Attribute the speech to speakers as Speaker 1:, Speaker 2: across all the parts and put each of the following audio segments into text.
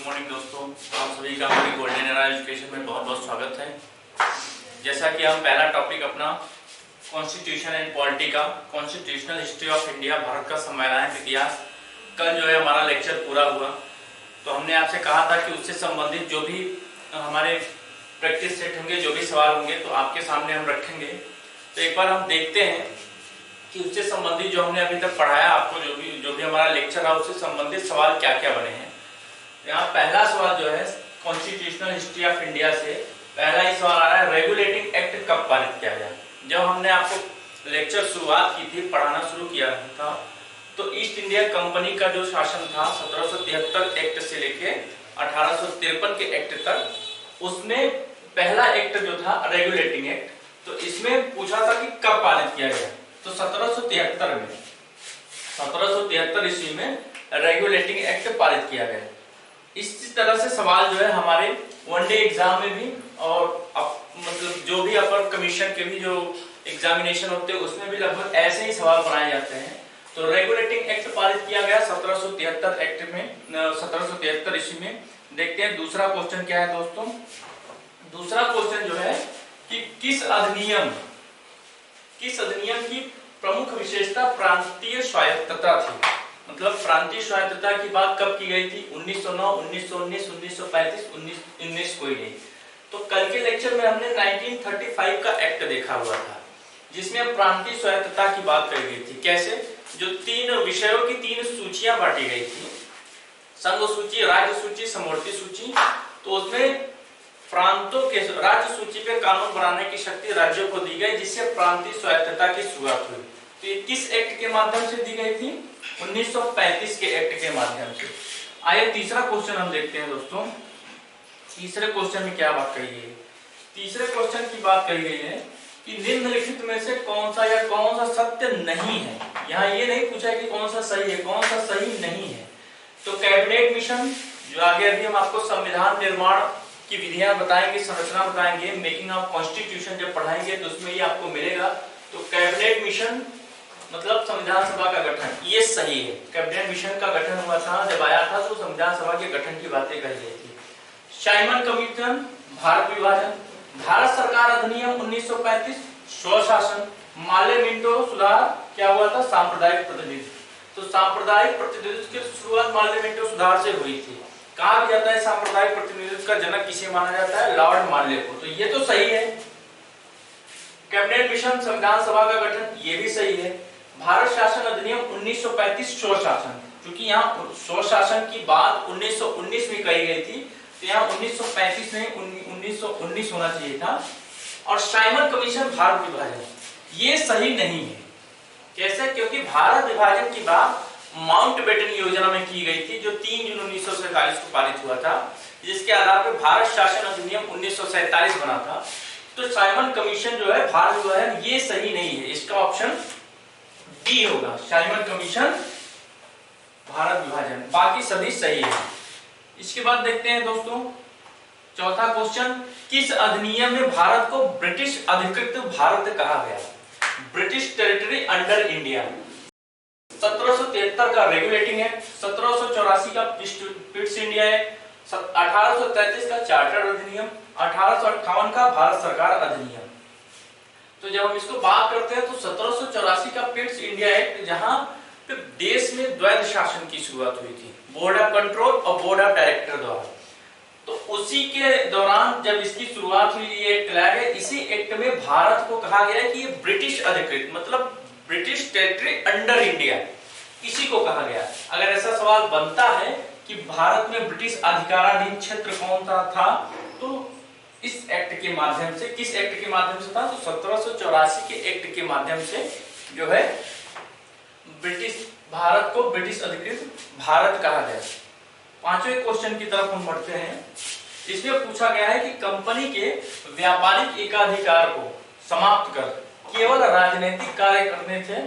Speaker 1: Morning दोस्तों, आप सभी का हमारी गोल्डन एरा एजुकेशन में बहुत बहुत स्वागत है। जैसा कि हम पहला टॉपिक अपना कॉन्स्टिट्यूशन एंड पॉलिटी का constitutional history of India, Bharat का संवैधानिक इतिहास, कल जो है हमारा लेक्चर पूरा हुआ। तो हमने आपसे कहा था कि उससे संबंधित जो भी हमारे प्रैक्टिस सेट होंगे, जो भी सवाल होंगे तो आपके सामने हम रखेंगे। तो एक बार हम देखते हैं कि उससे संबंधित जो हमने अभी तक पढ़ाया आपको, जो भी हमारा लेक्चर है उससे संबंधित सवाल क्या क्या बने हैं। यहाँ पहला सवाल जो है कॉन्स्टिट्यूशनल हिस्ट्री ऑफ इंडिया से पहला ही सवाल आ रहा है, रेगुलेटिंग एक्ट कब पारित किया गया। जब हमने आपको लेक्चर शुरुआत की थी, पढ़ाना शुरू किया था, तो ईस्ट इंडिया कंपनी का जो शासन था 1773 एक्ट से लेके 1853 के एक्ट तक, उसमें पहला एक्ट जो था रेगुलेटिंग एक्ट, तो इसमें पूछा था कि कब पारित किया गया। तो 1773 में, 1773 ईस्वी में रेगुलेटिंग एक्ट पारित किया गया। इस तरह से सवाल जो है हमारे वनडे एग्जाम में भी और मतलब जो भी अपर कमीशन के भी जो एग्जामिनेशन होते हैं उसमें भी लगभग ऐसे ही सवाल बनाए जाते हैं। तो रेगुलेटिंग एक्ट पारित किया गया 1773 एक्ट में, 1773 ईस्वी में। देखते हैं दूसरा क्वेश्चन क्या है दोस्तों। दूसरा क्वेश्चन जो है कि किस अधिनियम की प्रमुख विशेषता प्रांतीय स्वायत्तता थी। मतलब प्रांतीय स्वायत्तता की बात कब की गई थी? 1909, 1919, 1935, 1919 कोई नहीं। तो कल के लेक्चर में हमने 1935 का एक्ट देखा हुआ था, जिसमें प्रांतीय स्वायत्तता की बात कही गई थी। कैसे? जो तीन विषयों की तीन सूचियां बांटी गई थी, संघ सूची, राज्य सूची, समवर्ती सूची। तो उसमें प्रांतों के राज्य सूची पे कानून बनाने की शक्ति राज्यों को दी गई, जिससे प्रांतीय स्वायत्तता की शुरुआत हुई। तो ये किस एक्ट के माध्यम से दी गई थी? 1935 के एक्ट के माध्यम से। आइए तीसरा क्वेश्चन हम देखते हैं दोस्तों। तीसरे क्वेश्चन में क्या बात कही गई है? तीसरे क्वेश्चन की बात कही गई है कि निम्नलिखित में से कौन सा सत्य नहीं है। यहाँ ये नहीं पूछा कि कौन सा सही है, कौन सा सही नहीं है। तो कैबिनेट मिशन, जो आगे अभी हम आपको संविधान निर्माण की विधियां बताएंगे, संरचना बताएंगे, मेकिंग ऑफ कॉन्स्टिट्यूशन जब पढ़ाएंगे तो उसमें ये आपको मिलेगा। तो कैबिनेट मिशन मतलब संविधान सभा का गठन, ये सही है। कैबिनेट मिशन का गठन हुआ था, जब आया था तो संविधान सभा के गठन की बातें कही गई थी। साइमन कमीशन, भारत विभाजन, भारत सरकार अधिनियम 1935, स्वशासन, माले मिंटो सुधार, क्या हुआ था? सांप्रदायिक प्रतिनिधित्व। तो सांप्रदायिक प्रतिनिधित्व की शुरुआत माले मिंटो सुधार से हुई थी। कहा जाता है सांप्रदायिक प्रतिनिधित्व का जनक किसे माना जाता है? लॉर्ड माले को। तो ये तो सही है। कैबिनेट मिशन, संविधान सभा का गठन, ये भी सही है। भारत शासन अधिनियम 1935, स्वशासन, क्योंकि यहाँ स्वशासन की बात 1919 में कही गई थी, तो यहाँ 1935 नहीं 1919 होना चाहिए था। और साइमन कमीशन, भारत विभाजन, ये सही नहीं है। कैसे? क्योंकि भारत विभाजन की बात माउंटबेटन योजना में की गई थी, जो 3 जून 1947 को पारित हुआ था, जिसके आधार पर भारत शासन अधिनियम 1947 बना था। तो साइमन कमीशन जो है भारत विभाजन, ये सही नहीं है। इसका ऑप्शन डी होगा, साइमन कमीशन, भारत विभाजन। बाकी सभी सही है। इसके बाद देखते हैं दोस्तों चौथा क्वेश्चन, किस अधिनियम में भारत को ब्रिटिश अधिकृत भारत कहा गया? British territory under India. 1773 का रेगुलेटिंग एक्ट, 1784 का पिट्स इंडिया एक्ट, 1833 का चार्टर अधिनियम, 1858 का भारत सरकार अधिनियम। तो जब हम इसको बात करते हैं तो 1784 का पिट्स इंडिया एक्ट, जहां पे देश में द्वैध शासन की शुरुआत हुई थी, बोर्ड ऑफ कंट्रोल और बोर्ड ऑफ डायरेक्टर द्वारा। तो उसी के दौरान जब इसकी शुरुआत हुई, ये एक्ट लाया गया। इसी एक्ट में भारत को कहा गया कि ये ब्रिटिश अधिकृत, मतलब ब्रिटिश टेरिटरी अंडर इंडिया, इसी को कहा गया। अगर ऐसा सवाल बनता है कि भारत में ब्रिटिश अधिकाराधीन क्षेत्र कौन सा था, तो इस एक्ट के माध्यम से, किस एक्ट के माध्यम से था? तो 1784 के एक्ट के माध्यम से जो है ब्रिटिश भारत को ब्रिटिश अधिकृत भारत कहा गया। पांचवें क्वेश्चन की तरफ हम बढ़ते हैं। इसमें पूछा गया है कि कंपनी के व्यापारिक एकाधिकार को समाप्त कर केवल राजनीतिक कार्य करने थे,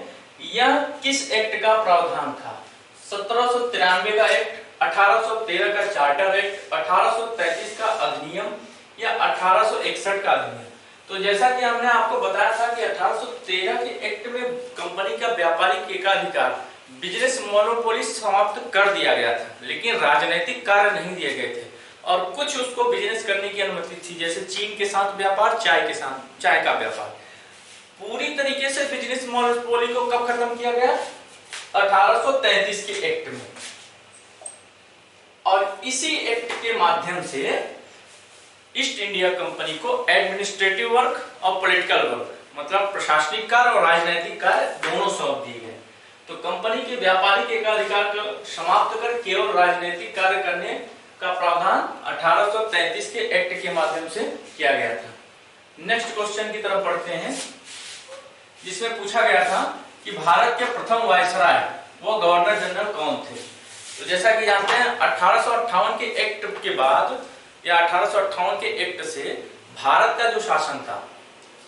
Speaker 1: यह किस एक्ट का प्रावधान था? 1793 का एक्ट, 1813 का चार्टर एक्ट, 1833 का अधिनियम या 1861 का अधिनियम। तो जैसा कि हमने आपको बताया था कि 1813 के एक्ट में कंपनी का व्यापारिक एकाधिकार बिजनेस मोनोपोली समाप्त कर दिया गया था, लेकिन राजनीतिक कार्य नहीं दिए गए थे और कुछ उसको बिजनेस करने की अनुमति थी, जैसे चीन के साथ व्यापार, चाय का व्यापार। पूरी तरीके से बिजनेस मोनोपोली को कब खत्म किया गया? 1833 के एक्ट में। और इसी एक्ट के माध्यम से ईस्ट इंडिया कंपनी को एडमिनिस्ट्रेटिव वर्क और पॉलिटिकल वर्क, मतलब प्रशासनिक कार्य और राजनीतिक कार्य दोनों सौंप दिए गए। तो कंपनी के व्यापारिक एकाधिकार को समाप्त कर केवल राजनीतिक कार्य करने का प्रावधान 1833 के एक्ट के माध्यम से किया गया था। नेक्स्ट क्वेश्चन की तरफ बढ़ते हैं, जिसमें पूछा गया था कि भारत के प्रथम वायसराय वो गवर्नर जनरल कौन थे? तो जैसा कि जानते हैं 1858 के एक्ट के बाद या 1858 के एक्ट से भारत का जो शासन था,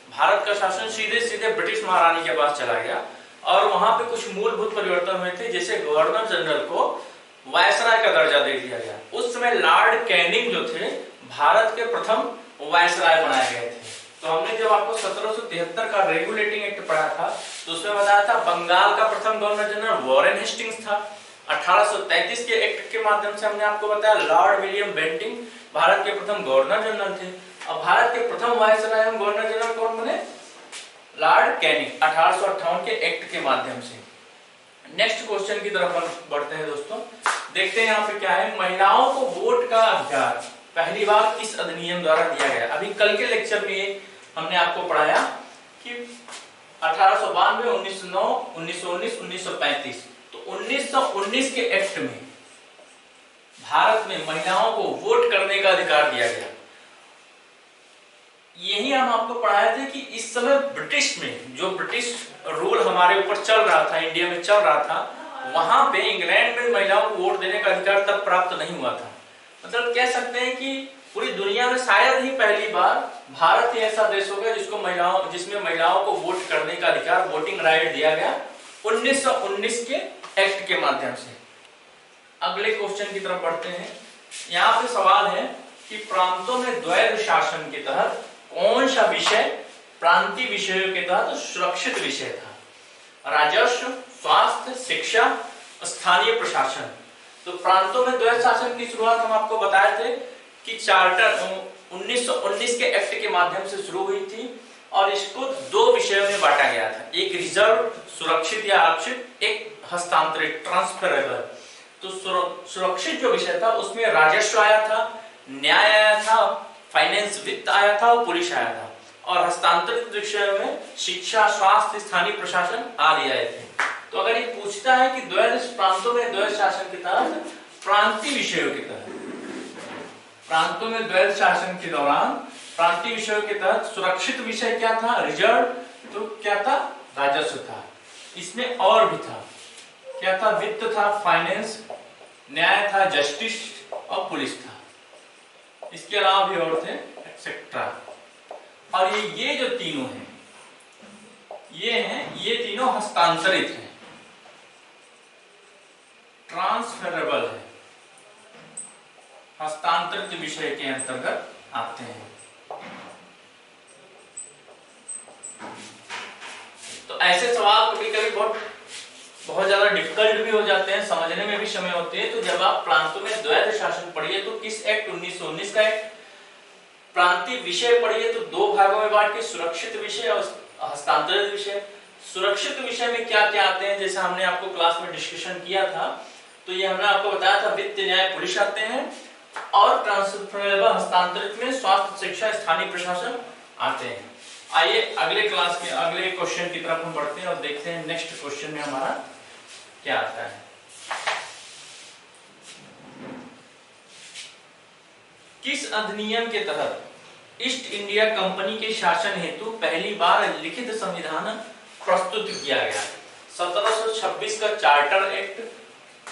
Speaker 1: भारत का शासन सीधे सीधे ब्रिटिश महारानी के पास चला गया और वहां पे कुछ मूलभूत परिवर्तन हुए थे, जैसे गवर्नर जनरल को वायसराय का दर्जा दे दिया गया। उस समय लॉर्ड कैनिंग जो थे भारत के प्रथम वायसराय बनाए गए थे। तो हमने जब आपको 1773 का रेगुलेटिंग एक्ट पढ़ा था तो उसमें बताया था बंगाल का प्रथम गवर्नर जनरल वॉरेन हेस्टिंग्स था। 1833 के एक्ट के माध्यम से हमने आपको बताया लॉर्ड विलियम बेंटिंग भारत के प्रथम गवर्नर जनरल थे। अब भारत के प्रथम वायसराय एवं गवर्नर जनरल कौन बने? लॉर्ड कैनिंग, 1858 के एक्ट के माध्यम से। नेक्स्ट क्वेश्चन की तरफ बढ़ते हैं दोस्तों, देखते हैं यहाँ पे क्या है। महिलाओं को वोट का अधिकार पहली बार किस अधिनियम द्वारा दिया गया? अभी कल के लेक्चर में हमने आपको पढ़ाया कि 1892, 1909, 1919, 1935। तो 1919 के एक्ट में भारत में महिलाओं को वोट करने का अधिकार दिया गया। यही हम आपको पढ़ाए थे कि इस समय ब्रिटिश में जो ब्रिटिश रूल हमारे ऊपर चल रहा था, इंडिया में चल रहा था, वहां पे इंग्लैंड में महिलाओं को वोट देने का अधिकार तब प्राप्त नहीं हुआ था। मतलब कह सकते हैं कि पूरी दुनिया में शायद ही पहली बार भारत ही ऐसा देश होगा जिसमें महिलाओं को वोट करने का अधिकार, वोटिंग राइट दिया गया 1919 के एक्ट के माध्यम से। अगले क्वेश्चन की तरफ बढ़ते हैं। यहाँ पे सवाल है कि प्रांतों में द्वैध शासन के तहत कौन सा विषय प्रांतीय विषयों के तहत सुरक्षित विषय था? राजस्व, स्वास्थ्य, शिक्षा, स्थानीय प्रशासन। तो प्रांतों में द्वैध शासन की शुरुआत हम आपको बताए थे कि चार्टर 1919 के एक्ट के माध्यम से शुरू हुई थी और इसको दो विषयों में बांटा गया था, एक रिजर्व सुरक्षित या आरक्षित, एक हस्तांतरित ट्रांसफरेबल। तो सुरक्षित जो विषय था उसमें राजस्व आया था, न्याय आया था, फाइनेंस वित्त आया था और पुलिस आया था, और हस्तांतरित विषयों में शिक्षा, स्वास्थ्य, स्थानीय प्रशासन आदि आए थे। तो अगर ये पूछता है कि द्वैध प्रांतों में द्वैध शासन के तहत प्रांतीय विषयों के तहत, प्रांतों में द्वैध शासन के दौरान प्रांतीय विषयों के तहत सुरक्षित विषय क्या था? रिजर्व। तो क्या था? राजस्व था। इसमें और भी था, क्या था? वित्त था, फाइनेंस, न्याय था, जस्टिस और पुलिस था। इसके अलावा भी और थे एक्सेट्रा। और ये जो तीनों हैं, ये तीनों हस्तांतरित हैं, ट्रांसफरेबल है, हस्तांतरित विषय के अंतर्गत आते हैं। तो ऐसे सवाल कभी कभी बहुत ज्यादा डिफिकल्ट भी हो जाते हैं, समझने में भी समय होते हैं। तो जब आप प्रांतों में द्वैध शासन पढ़िए तो किस एक्ट? 1919 का एक्ट। प्रांतीय विषय पढ़िए तो दो भागों में बांट के, सुरक्षित विषय और हस्तांतरित विषय। सुरक्षित विषय में क्या क्या आते हैं, जैसे हमने आपको क्लास में डिस्कशन किया था, तो ये हमने आपको बताया था वित्त, न्याय, पुलिस आते हैं, और ट्रांसफरेबल हस्तांतरित में स्वास्थ्य, शिक्षा, स्थानीय प्रशासन आते हैं। आइए अगले क्लास के अगले क्वेश्चन की तरफ हम बढ़ते हैं और देखते हैं नेक्स्ट क्वेश्चन में हमारा क्या आता है। किस अधिनियम के तहत ईस्ट इंडिया कंपनी के शासन हेतु पहली बार लिखित संविधान प्रस्तुत किया गया? 1726 का चार्टर एक्ट,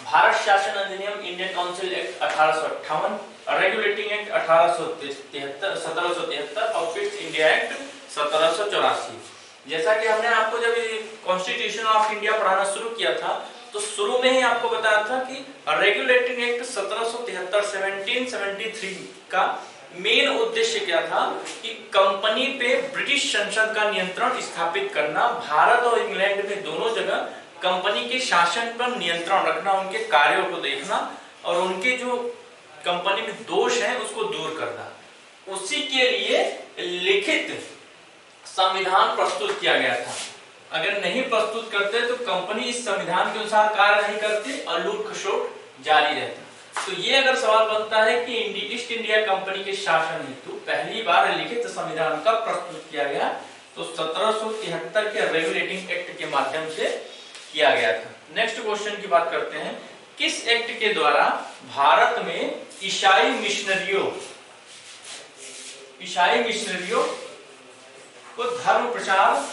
Speaker 1: भारत शासन अधिनियम, Indian council act 1858, regulating act 1773 और फिफ्थ इंडिया एक्ट 1784। जैसा कि हमने आपको जब कॉन्स्टिट्यूशन ऑफ इंडिया पढ़ाना शुरू किया था तो शुरू में ही आपको बताया था कि रेगुलेटिंग एक्ट 1773 का मेन उद्देश्य क्या था कि कंपनी पे ब्रिटिश संसद का नियंत्रण स्थापित करना, भारत और इंग्लैंड में दोनों जगह कंपनी के शासन पर नियंत्रण रखना, उनके कार्यों को देखना और उनके जो कंपनी में दोष हैं उसको दूर करना, उसी के लिए लिखित संविधान प्रस्तुत किया गया था। अगर नहीं प्रस्तुत करते तो कंपनी इस संविधान के अनुसार कार्य नहीं करती और लूट खसोट जारी रहता। तो ये अगर सवाल बनता है कि ईस्ट इंडिया कंपनी के शासन हेतु पहली बार लिखित संविधान कब प्रस्तुत किया गया, तो 1773 के रेगुलेटिंग एक्ट के माध्यम से किया गया था। नेक्स्ट क्वेश्चन की बात करते हैं, किस एक्ट के द्वारा भारत में ईसाई मिशनरियों को धर्म प्रचार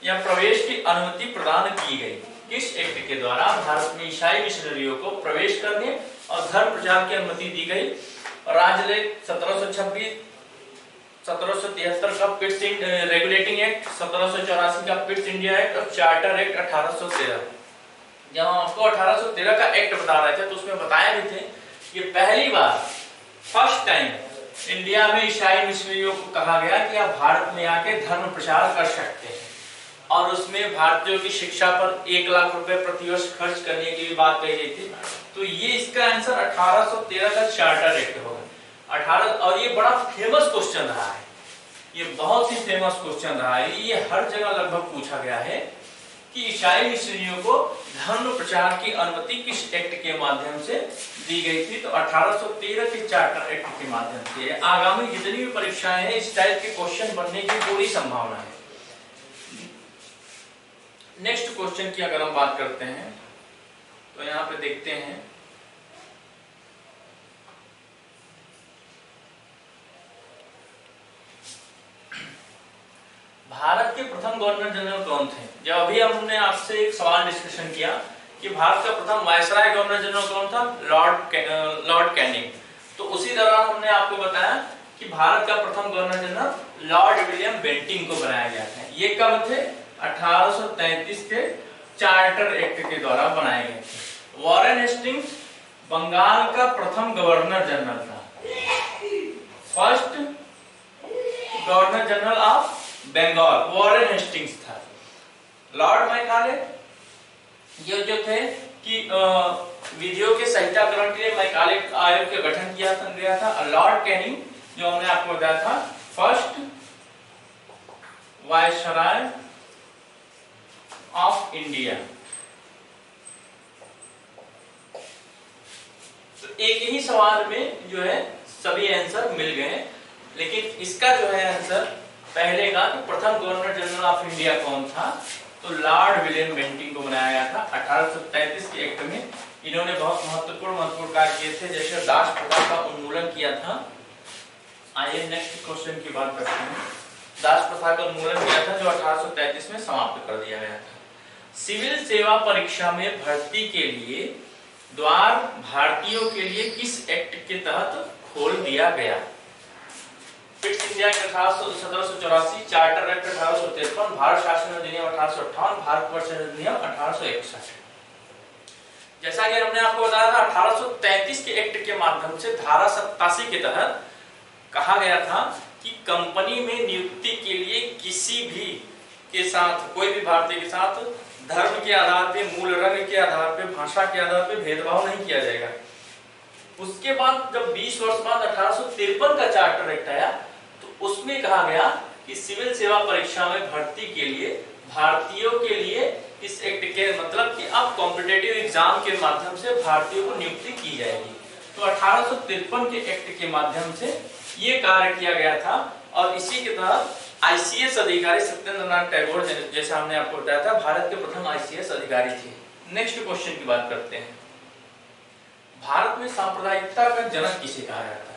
Speaker 1: या प्रवेश की अनुमति प्रदान की गई? किस एक्ट के द्वारा भारत में ईसाई मिशनरियों को प्रवेश करने और धर्म प्रचार की अनुमति दी गई? राजलेख 1726, 1773 का पिट्स रेगुलेटिंग एक्ट, 1784 का पिट्स इंडिया एक्ट और चार्टर एक्ट 1813। जब हम आपको 1813 का एक्ट बता रहे थे तो उसमें बताया भी थे कि पहली बार फर्स्ट टाइम इंडिया में ईसाई मिशनरियों को कहा गया कि आप भारत में आके धर्म प्रचार कर सकते हैं, और उसमें भारतीयों की शिक्षा पर 1 लाख रुपए प्रति वर्ष खर्च करने की भी बात कही गई थी। तो ये इसका आंसर 1813 का चार्टर एक्ट होगा 18। और ये बड़ा फेमस क्वेश्चन रहा है, ये बहुत ही फेमस क्वेश्चन रहा है, ये हर जगह लगभग पूछा गया है कि ईसाई मिशनरियों को धर्म प्रचार की अनुमति किस एक्ट के माध्यम से दी गई थी? तो 1813 के चार्टर एक्ट के माध्यम से। आगामी जितनी भी परीक्षाएं हैं इस टाइप के क्वेश्चन बनने की पूरी संभावना है। नेक्स्ट क्वेश्चन की अगर हम बात करते हैं तो यहाँ पे देखते हैं, भारत के प्रथम गवर्नर जनरल कौन थे? जब अभी हमने आपसे एक सवाल डिस्कशन किया कि भारत का प्रथम वायसराय गवर्नर जनरल कौन था? Lord Canning. तो उसी दौरान हमने आपको बताया कि भारत का प्रथम governor general Lord William Bentinck को बनाया गया था। ये कब थे? 1833 के चार्टर एक्ट के द्वारा बनाए गए थे। वॉरेन हेस्टिंग्स बंगाल का प्रथम गवर्नर जनरल था, first governor general of Bengal Warren Hastings था। लॉर्ड मैकाले ये जो थे कि विधियों के संहिताकरण के लिए मैकाले आयोग का गठन किया गया था। लॉर्ड कैनिंग जो हमने आपको बताया था फर्स्ट वायसराय ऑफ इंडिया। तो एक ही सवाल में जो है सभी आंसर मिल गए, लेकिन इसका जो है आंसर पहले का कि प्रथम गवर्नर जनरल ऑफ इंडिया कौन था, तो लॉर्ड विलियम बेंटिंक को बनाया गया था 1833 के एक्ट में। इन्होंने बहुत महत्वपूर्ण कार्य किए थे, जैसे दास प्रथा का उन्मूलन किया था। आइए नेक्स्ट क्वेश्चन की बात करते हैं। दास प्रथा का उन्मूलन किया था जो 1833 में समाप्त कर दिया गया था। सिविल सेवा परीक्षा में भर्ती के लिए द्वार भारतीयों के लिए किस एक्ट के तहत खोल दिया गया? Pitt's India act 1784, charter act 1853, Bharat शासन अधिनियम 1858, भारतवर्ष अधिनियम 1861। जैसा कि हमने आपको बताया था 1833 के एक्ट के माध्यम से धारा 87 के तहत कहा गया था कि कंपनी में नियुक्ति के लिए किसी भी के साथ, कोई भी भारतीय के साथ धर्म के आधार पे, मूल रंग के आधार पे, भाषा के आधार पे भेदभाव नहीं किया जाएगा। उसके बाद जब 20 वर्ष बाद 1853 का चार्टर एक्ट आया तो उसमें कहा गया कि सिविल सेवा परीक्षा में भर्ती के लिए भारतीयों के लिए इस एक्ट के मतलब कि अब कॉम्पिटिटिव एग्जाम के माध्यम से भारतीयों को नियुक्ति की जाएगी। तो 1853 के एक्ट के माध्यम से ये कार्य किया गया था और इसी के तहत आईसीएस अधिकारी सत्येंद्र नाथ टैगोर जैसा हमने आपको बताया था भारत के प्रथम आईसीएस अधिकारी थे। नेक्स्ट क्वेश्चन की बात करते हैं। भारत में सांप्रदायिकता का जनक किसे कहा जाता है?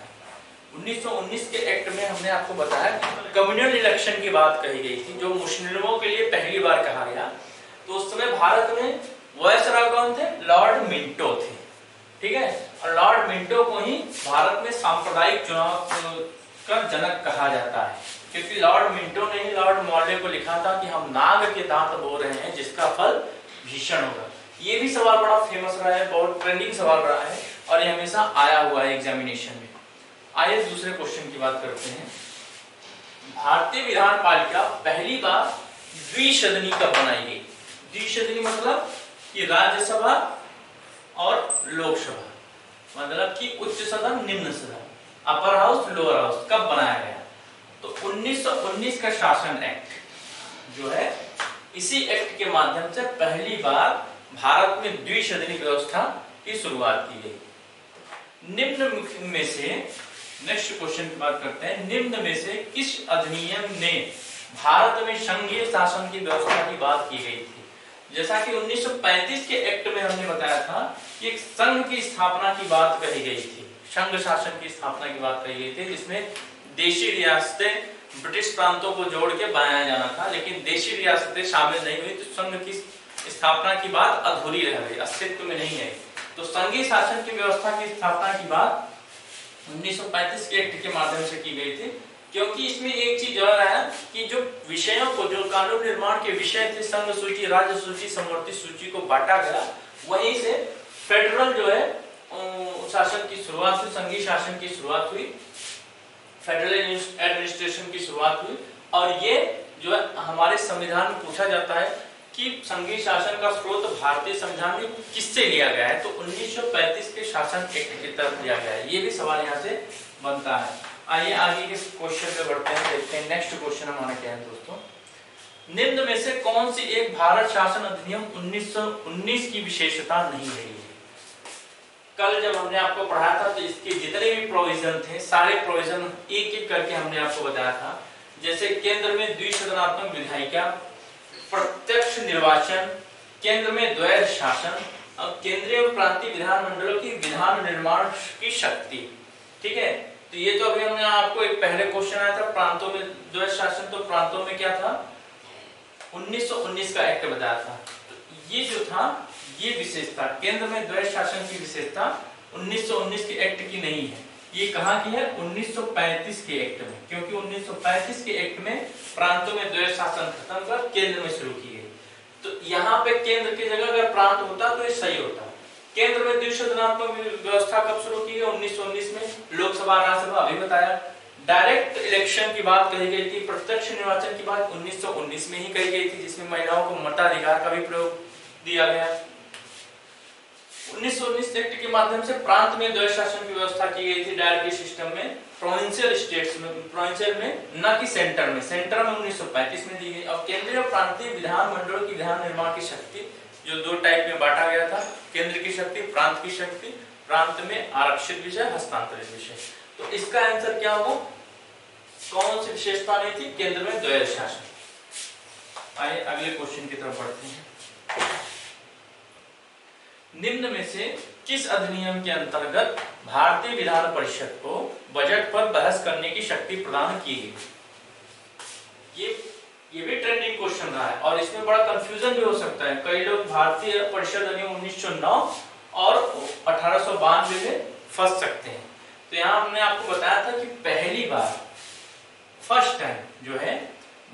Speaker 1: 1919 के एक्ट में हमने आपको बताया कि कम्युनल इलेक्शन की बात कही गई थी जो मुस्लिमों के लिए पहली बार कहा गया। तो उस समय भारत में वायसराय कौन थे? लॉर्ड मिंटो थे, ठीक है। और लॉर्ड मिंटो को ही भारत में सांप्रदायिक चुनाव का जनक कहा जाता है, क्योंकि लॉर्ड मिंटो ने ही लॉर्ड मॉर्ले को लिखा था कि हम नाग के दांत बो रहे हैं जिसका फल भीषण होगा। ये भी सवाल बड़ा फेमस रहा है, बहुत ट्रेंडिंग सवाल रहा है और ये हमेशा आया हुआ है एग्जामिनेशन में। आइए दूसरे क्वेश्चन की बात करते हैं। भारतीय विधान पालिका पहली बार द्विसदनी कब बनाई गई? द्विसदनी मतलब कि राज्यसभा और लोकसभा, मतलब कि उच्च सदन निम्न सदन, अपर हाउस लोअर हाउस, कब बनाया गया? तो 1919 का शासन एक्ट जो है, इसी एक्ट के माध्यम से पहली बार भारत में द्विसदनी व्यवस्था की शुरुआत की गई। निम्न में से, नेक्स्ट क्वेश्चन की बात करते हैं, निम्न में से किस अधिनियम ने भारत में संघीय शासन की व्यवस्था की बात की गई थी? जैसा कि 1935 के एक्ट में हमने बताया था कि एक संघ की स्थापना की बात कही गई थी, संघ शासन की स्थापना की बात कही गई थी, जिसमें देशी रियासतें ब्रिटिश प्रांतों को जोड़ के बनाया जाना था, लेकिन देशी रियासतें शामिल नहीं हुई, तो संघ की स्थापना की बात अधूरी रह गई, अस्तित्व में नहीं आई। तो संघीय शासन की व्यवस्था की स्थापना की बात 1935 के एक्ट के माध्यम से की गई थी, क्योंकि इसमें एक चीज और है कि जो विषयों को, जो कानून निर्माण के विषय थे, संघ सूची, राज्य सूची, समवर्ती सूची को बांटा गया, वहीं से फेडरल जो है शासन की शुरुआत हुई, संघीय शासन की शुरुआत हुई, फेडरल एडमिनिस्ट्रेशन की शुरुआत हुई। और ये जो है हमारे संविधान में पूछा जाता है कि संघीय शासन का स्रोत भारतीय संविधान में किससे लिया गया है, तो 1935 के शासन एक्ट की तरफ लिया गया है। ये भी सवाल यहाँ से बनता है। आइए आगे के क्वेश्चन पे बढ़ते हैं, देखते हैं नेक्स्ट क्वेश्चन हमारा क्या है दोस्तों। निम्न में से कौन सी एक भारत शासन अधिनियम 1919 की विशेषता नहीं रही है? कल जब हमने आपको पढ़ाया था तो इसके जितने भी प्रोविजन थे, सारे प्रोविजन एक एक करके हमने आपको बताया था। जैसे केंद्र में द्विसदनात्मक विधायिका, प्रत्यक्ष निर्वाचन, केंद्र में द्वैध शासन और केंद्रीय और प्रांतीय विधानमंडलों की विधान निर्माण की शक्ति। ठीक है, तो ये तो अभी हमने आपको एक पहले क्वेश्चन आया था, प्रांतों में द्वैध शासन, तो प्रांतों में क्या था, 1919 का एक्ट बताया था। तो ये जो था, ये विशेषता, केंद्र में द्वैध शासन की विशेषता 1919 के एक्ट की नहीं है, ये कहाँ की है, 1935 के एक्ट में, क्योंकि 1935 के एक्ट में प्रांतों में द्वैध शासन खत्म कर केंद्र में शुरू की गई। तो यहाँ पे केंद्र की जगह अगर प्रांत होता तो ये सही होता। केंद्र में द्विसदनात्मक व्यवस्था कब शुरू की गई, 1919 में। लोकसभा राज्यसभा अभी बताया। डायरेक्ट इलेक्शन की बात कही गई थी, प्रत्यक्ष निर्वाचन की बात 1919 में ही कही गई थी, जिसमें महिलाओं को मताधिकार का भी प्रयोग दिया गया। 1919 एक्ट के माध्यम से प्रांत में द्वैध शासन की व्यवस्था की गई थी, डायरेक्ट सिस्टम में, प्रोविंशियल स्टेट्स में, प्रोविंशियल में, न कि सेंटर में। सेंटर में 1935 में दी गई। और केंद्रीय और प्रांतीय विधानमंडलों की विधान निर्माण की शक्ति जो दो टाइप में बांटा गया था, केंद्र की शक्ति, प्रांत की शक्ति। प्रांत में आरक्षित विषय, हस्तांतरित विषय। तो इसका आंसर क्या होगा, कौन सी विशेषता नहीं थी, केंद्र में द्वैध शासन। आइए अगले क्वेश्चन की तरफ बढ़ते हैं। निम्न में से किस अधिनियम के अंतर्गत भारतीय विधान परिषद को बजट पर बहस करने की शक्ति प्रदान की गई? ये भी ट्रेंडिंग क्वेश्चन रहा है और इसमें बड़ा कंफ्यूजन भी हो सकता है। कई लोग भारतीय परिषद अधिनियम 1909 और 1892 में फंस सकते हैं। तो यहाँ हमने आपको बताया था कि पहली बार, फर्स्ट टाइम जो है,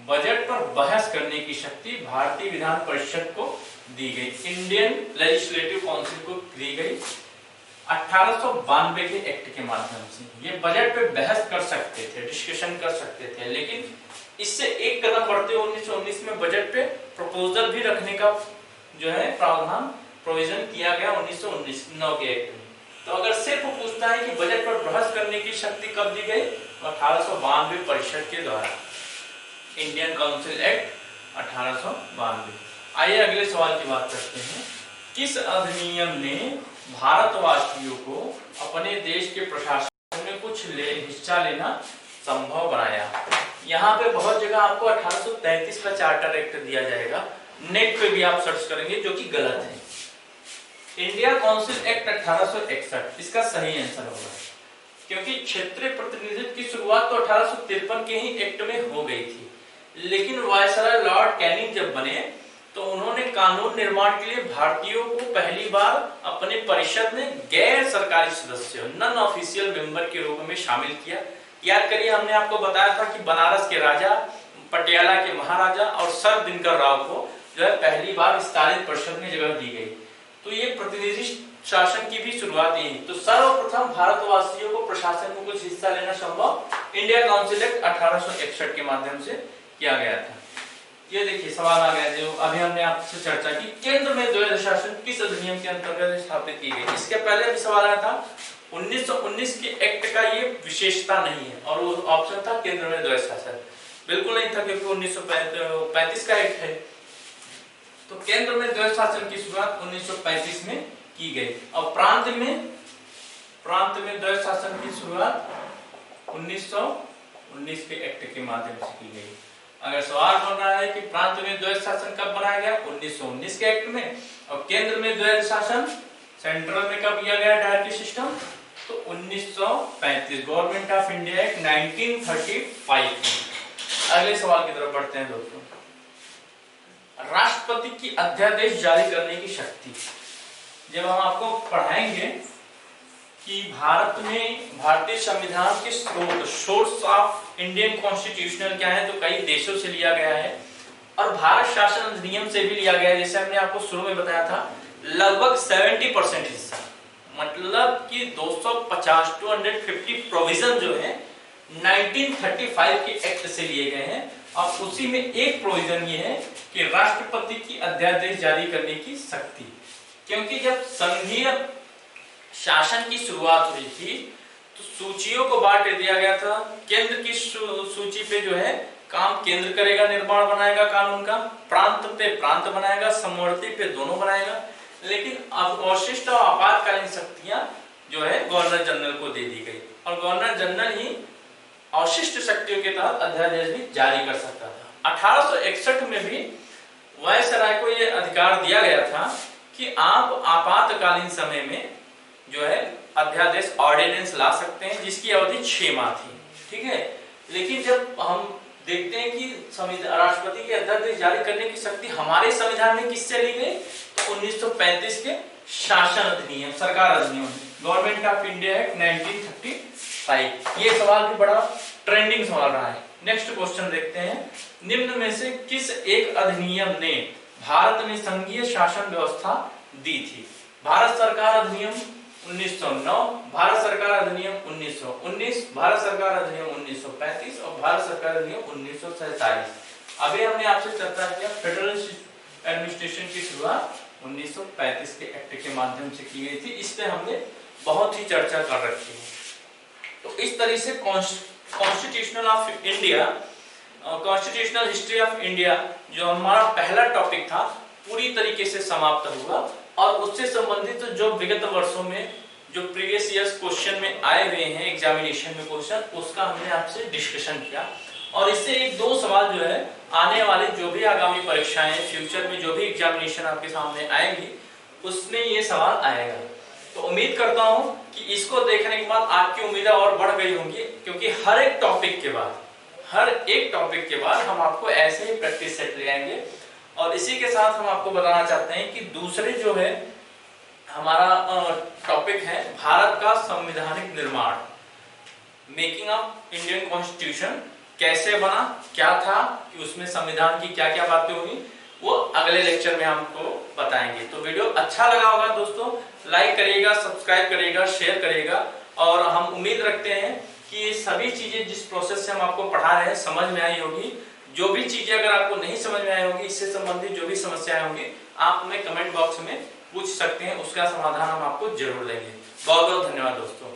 Speaker 1: बजट पर बहस करने की शक्ति भारतीय विधान परिषद को दी गई, इंडियन लेजिस्लेटिव काउंसिल को दी गई 1892 के एक्ट के माध्यम से। ये बजट पे बहस कर सकते थे, डिस्कशन कर सकते थे, लेकिन इससे एक कदम बढ़ते हुए 1919 में बजट पे प्रपोजल भी रखने का जो है प्रावधान, प्रोविजन किया गया 1919 के एक्ट में। तो अगर सिर्फ पूछता है कि बजट पर बहस करने की शक्ति कब दी गई, 1892 परिषद के द्वारा, इंडियन काउंसिल एक्ट 1892। आइए अगले सवाल की बात करते हैं। किस अधिनियम ने भारतवासियों को अपने देश के प्रशासन में कुछ हिस्सा लेना संभव बनाया? यहाँ पे बहुत जगह आपको 1833 का चार्टर एक्ट दिया जाएगा, नेट पे भी आप सर्च करेंगे, जो कि गलत है। इंडिया काउंसिल एक्ट 1861 इसका सही आंसर होगा, क्योंकि क्षेत्रीय प्रतिनिधित्व की शुरुआत तो 1853 के ही एक्ट में हो गई थी, लेकिन वायसराय लॉर्ड कैनिंग जब बने तो उन्होंने कानून निर्माण के लिए भारतीयों को पहली बार अपने परिषद में गैर सरकारी सदस्य, नॉन ऑफिशियल मेंबर के रूप में शामिल किया। याद करिए, हमने आपको बताया था कि बनारस के राजा, पटियाला के महाराजा और सर दिनकर राव को जो है पहली बार विस्तारित परिषद में जगह दी गई। तो ये प्रतिनिधि शासन की भी शुरुआत यही। तो सर्वप्रथम भारतवासियों को प्रशासन में कुछ हिस्सा लेना संभव इंडिया काउंसिल एक्ट 1861 के माध्यम से किया गया था। ये देखिए सवाल आ गया जो अभी हमने आपसे चर्चा की, केंद्र में द्वैध शासन किस अधिनियम के अंतर्गत स्थापित की गई। इसके पहले भी सवाल आया था 1919 के एक्ट का ये विशेषता नहीं है, और वो ऑप्शन था केंद्र में द्वैध शासन, बिल्कुल नहीं था क्योंकि 1935 का एक्ट है। तो केंद्र में द्वैध शासन की शुरुआत 1935 में की गई, और प्रांत में द्वैध शासन की शुरुआत 1919 के एक्ट के माध्यम से की गई। अगर सवाल बन रहा है कि प्रांत में द्वैध शासन कब बनाया गया, 1919 के एक्ट में, और केंद्र में द्वैध शासन सेंट्रल में कब किया गया डायरेक्टरी सिस्टम, तो 1935 गवर्नमेंट ऑफ इंडिया एक्ट 1935। अगले सवाल की तरफ बढ़ते हैं दोस्तों। राष्ट्रपति की अध्यादेश जारी करने की शक्ति। जब हम आपको पढ़ाएंगे कि भारत में भारतीय संविधान के सोर्स ऑफ इंडियन कॉन्स्टिट्यूशनल क्या है, तो कई देशों से लिया गया है और भारत शासन अधिनियम से भी लिया गया है। जैसे हमने आपको शुरू में बताया था, लगभग 70% हिस्सा, मतलब कि 250 प्रोविजन जो है 1935 के एक्ट से लिए गए हैं, और उसी में एक प्रोविजन ये है कि राष्ट्रपति की अध्यादेश जारी करने की शक्ति। क्योंकि जब संघीय शासन की शुरुआत हुई थी तो सूचियों को बांट दिया गया था। केंद्र की सूची पे जो है काम केंद्र करेगा, निर्माण बनाएगा कानून का, प्रांत पे प्रांत बनाएगा, समवर्ती पे दोनों बनाएगा, लेकिन अवशिष्ट और आपातकालीन शक्तियां जो है गवर्नर जनरल को दे दी गई, और गवर्नर जनरल ही अवशिष्ट शक्तियों के तहत अध्यादेश भी जारी कर सकता था। 1861 में भी वायसराय को यह अधिकार दिया गया था कि आप आपातकालीन समय में जो है अध्यादेश ऑर्डिनेंस ला सकते हैं, जिसकी अवधि 6 माह थी, ठीक है। लेकिन जब हम देखते हैं कि राष्ट्रपति के अध्यादेश जारी करने की शक्ति हमारे संविधान में किससे ली गई, तो 1935 के शासन अधिनियम, सरकार अधिनियम, गवर्नमेंट ऑफ इंडिया एक्ट 1935। ये सवाल भी बड़ा ट्रेंडिंग सवाल रहा है। नेक्स्ट क्वेश्चन देखते हैं, निम्न में से किस एक अधिनियम ने भारत में संघीय शासन व्यवस्था दी थी। भारत सरकार अधिनियम 1909, भारत सरकार अधिनियम 1919, भारत सरकार अधिनियम 1935 और भारत सरकार अधिनियम 1947। अभी हमने आपसे चर्चा किया फेडरल एडमिनिस्ट्रेशन की शुरुआत 1935 के एक्ट के माध्यम से की गई थी, इस पे हमने बहुत ही चर्चा कर रखी है। तो इस तरह से constitutional of India, constitutional history of India जो हमारा पहला टॉपिक था पूरी तरीके से समाप्त हुआ, और उससे संबंधित जो विगत वर्षों में जो प्रीवियस ईयर्स क्वेश्चन में आए हुए हैं एग्जामिनेशन में क्वेश्चन, उसका हमने आपसे डिस्कशन किया, और इससे एक दो सवाल जो है आने वाले जो भी आगामी परीक्षाएं फ्यूचर में जो भी एग्जामिनेशन आपके सामने आएंगी उसमें ये सवाल आएगा। तो उम्मीद करता हूं कि इसको देखने के बाद आपकी उम्मीदें और बढ़ गई होंगी, क्योंकि हर एक टॉपिक के बाद हम आपको ऐसे ही प्रैक्टिस सेट ले आएंगे। और इसी के साथ हम आपको बताना चाहते हैं कि दूसरे जो है हमारा टॉपिक है भारत का संवैधानिक निर्माण, मेकिंग ऑफ इंडियन कॉन्स्टिट्यूशन, कैसे बना, क्या था, कि उसमें संविधान की क्या क्या बातें हुई, वो अगले लेक्चर में हमको बताएंगे। तो वीडियो अच्छा लगा होगा दोस्तों, लाइक करिएगा, सब्सक्राइब करिएगा, शेयर करिएगा, और हम उम्मीद रखते हैं कि ये सभी चीजें जिस प्रोसेस से हम आपको पढ़ा रहे हैं समझ में आई होगी। जो भी चीजें अगर आपको नहीं समझ में आई होगी, इससे संबंधित जो भी समस्याएं होंगी आप हमें कमेंट बॉक्स में पूछ सकते हैं, उसका समाधान हम आपको जरूर देंगे। बहुत बहुत धन्यवाद दोस्तों।